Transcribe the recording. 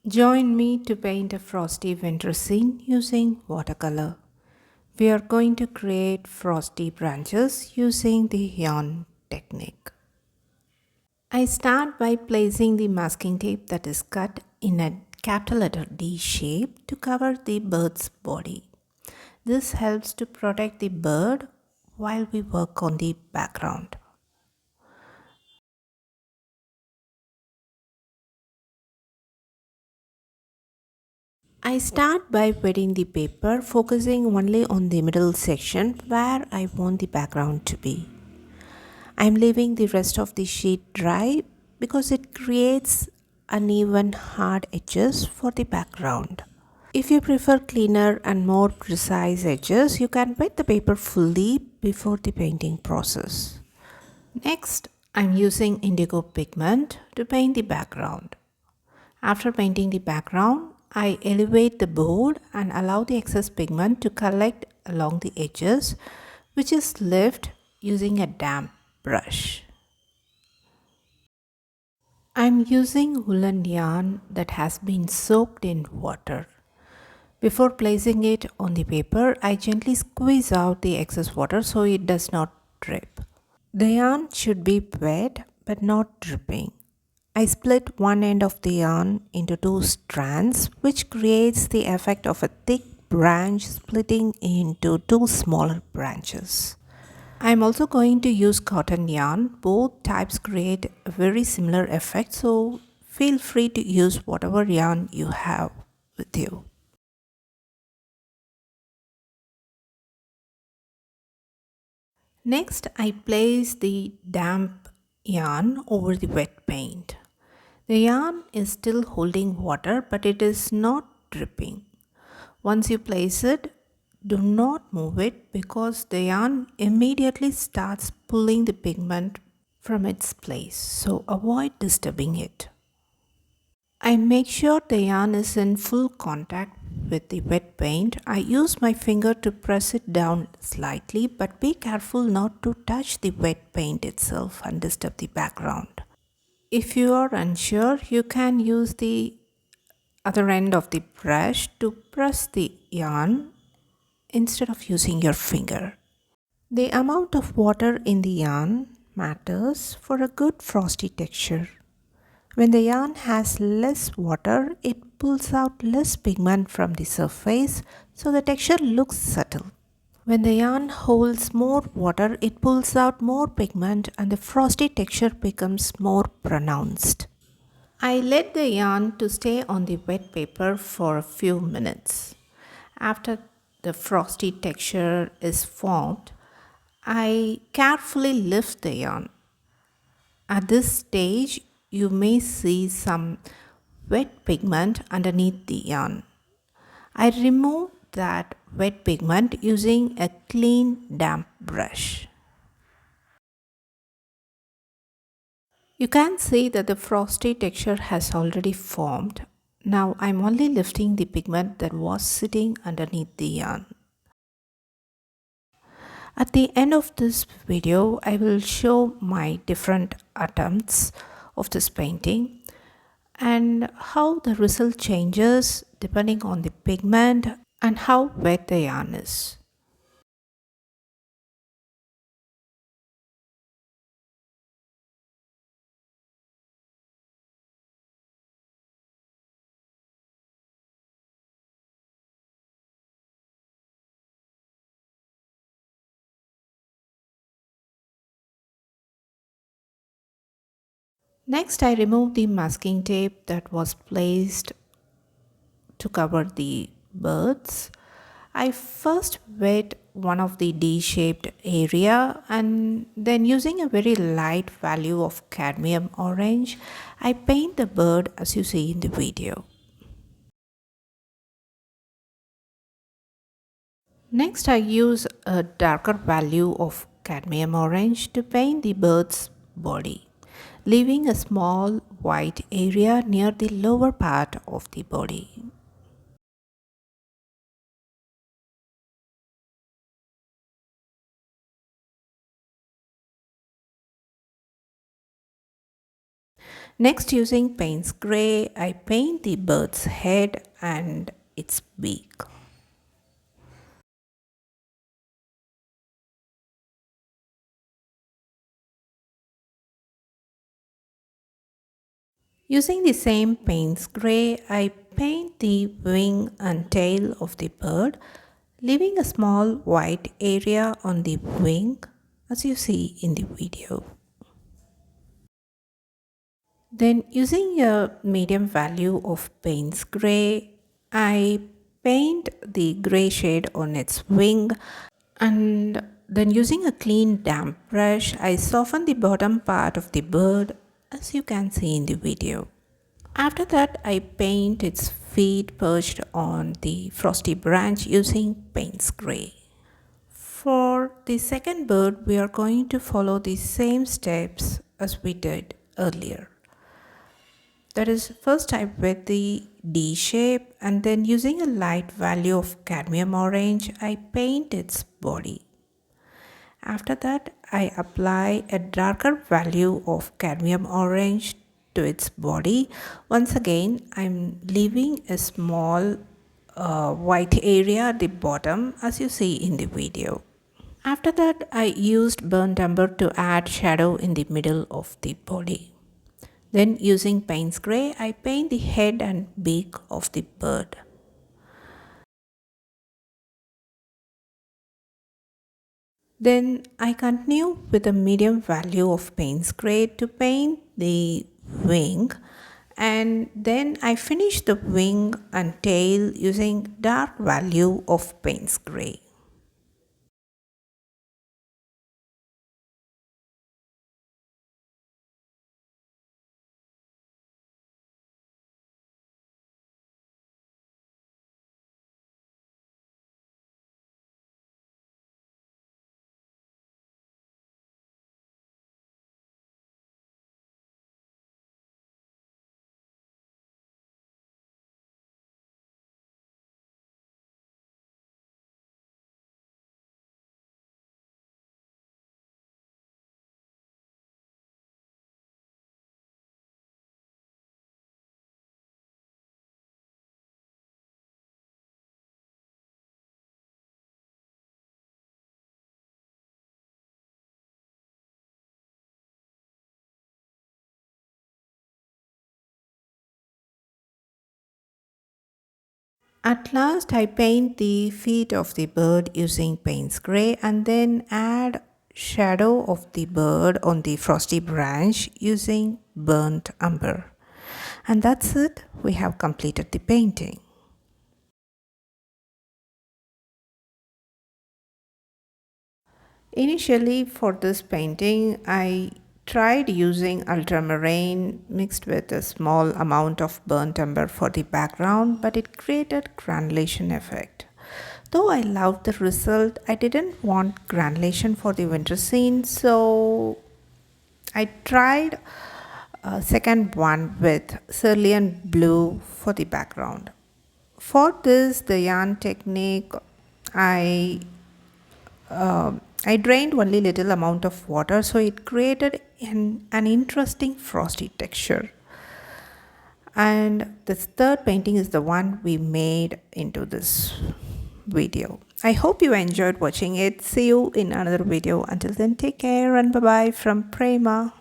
Join me to paint a frosty winter scene using watercolor. We are going to create frosty branches using the yarn technique. I start by placing the masking tape that is cut in a capital letter D shape to cover the bird's body. This helps to protect the bird while we work on the background. I start by wetting the paper, focusing only on the middle section where I want the background to be. I'm leaving the rest of the sheet dry because it creates uneven hard edges for the background. If you prefer cleaner and more precise edges, you can wet the paper fully before the painting process. Next, I'm using indigo pigment to paint the background. After painting the background, I elevate the board and allow the excess pigment to collect along the edges, which is left using a damp brush. I'm using woolen yarn that has been soaked in water. Before placing it on the paper, I gently squeeze out the excess water so it does not drip. The yarn should be wet but not dripping. I split one end of the yarn into two strands, which creates the effect of a thick branch splitting into two smaller branches. I am also going to use cotton yarn. Both types create a very similar effect, so feel free to use whatever yarn you have with you. Next, I place the damp yarn over the wet paint. The yarn is still holding water, but it is not dripping. Once you place it, do not move it because the yarn immediately starts pulling the pigment from its place, so avoid disturbing it. I make sure the yarn is in full contact with the wet paint. I use my finger to press it down slightly, but be careful not to touch the wet paint itself and disturb the background. If you are unsure, you can use the other end of the brush to press the yarn instead of using your finger. The amount of water in the yarn matters for a good frosty texture. When the yarn has less water, it pulls out less pigment from the surface, so the texture looks subtle. When the yarn holds more water, it pulls out more pigment and the frosty texture becomes more pronounced. I let the yarn to stay on the wet paper for a few minutes. After the frosty texture is formed, I carefully lift the yarn. At this stage, you may see some wet pigment underneath the yarn. I remove that wet pigment using a clean damp brush. You can see that the frosty texture has already formed. Now I'm only lifting the pigment that was sitting underneath the yarn. At the end of this video, I will show my different attempts of this painting and how the result changes depending on the pigment and how wet the yarn is. Next, I remove the masking tape that was placed to cover the birds. I first wet one of the D-shaped area and then using a very light value of cadmium orange, I paint the bird as you see in the video. Next, I use a darker value of cadmium orange to paint the bird's body, leaving a small white area near the lower part of the body. Next, using Payne's Gray, I paint the bird's head and its beak. Using the same Payne's Gray, I paint the wing and tail of the bird, leaving a small white area on the wing as you see in the video. Then using a medium value of Payne's Gray, I paint the gray shade on its wing, and then using a clean damp brush, I soften the bottom part of the bird as you can see in the video. After that, I paint its feet perched on the frosty branch using Payne's Gray. For the second bird, we are going to follow the same steps as we did earlier. That is, first I wet the D shape, and then using a light value of cadmium orange, I paint its body. After that, I apply a darker value of cadmium orange to its body. Once again, I'm leaving a small white area at the bottom as you see in the video. After that, I used burnt umber to add shadow in the middle of the body. Then using Payne's Gray, I paint the head and beak of the bird. Then I continue with a medium value of Payne's Gray to paint the wing, and then I finish the wing and tail using dark value of Payne's Gray. At last, I paint the feet of the bird using Payne's Gray and then add shadow of the bird on the frosty branch using burnt umber. And that's it, we have completed the painting. Initially, for this painting, I tried using ultramarine mixed with a small amount of burnt umber for the background, but it created granulation effect. Though I loved the result, I didn't want granulation for the winter scene, so I tried a second one with cerulean blue for the background. For this, the yarn technique, I I drained only little amount of water, so it created an interesting frosty texture. And this third painting is the one we made into this video. I hope you enjoyed watching it. See you in another video. Until then, take care and bye bye from Prema.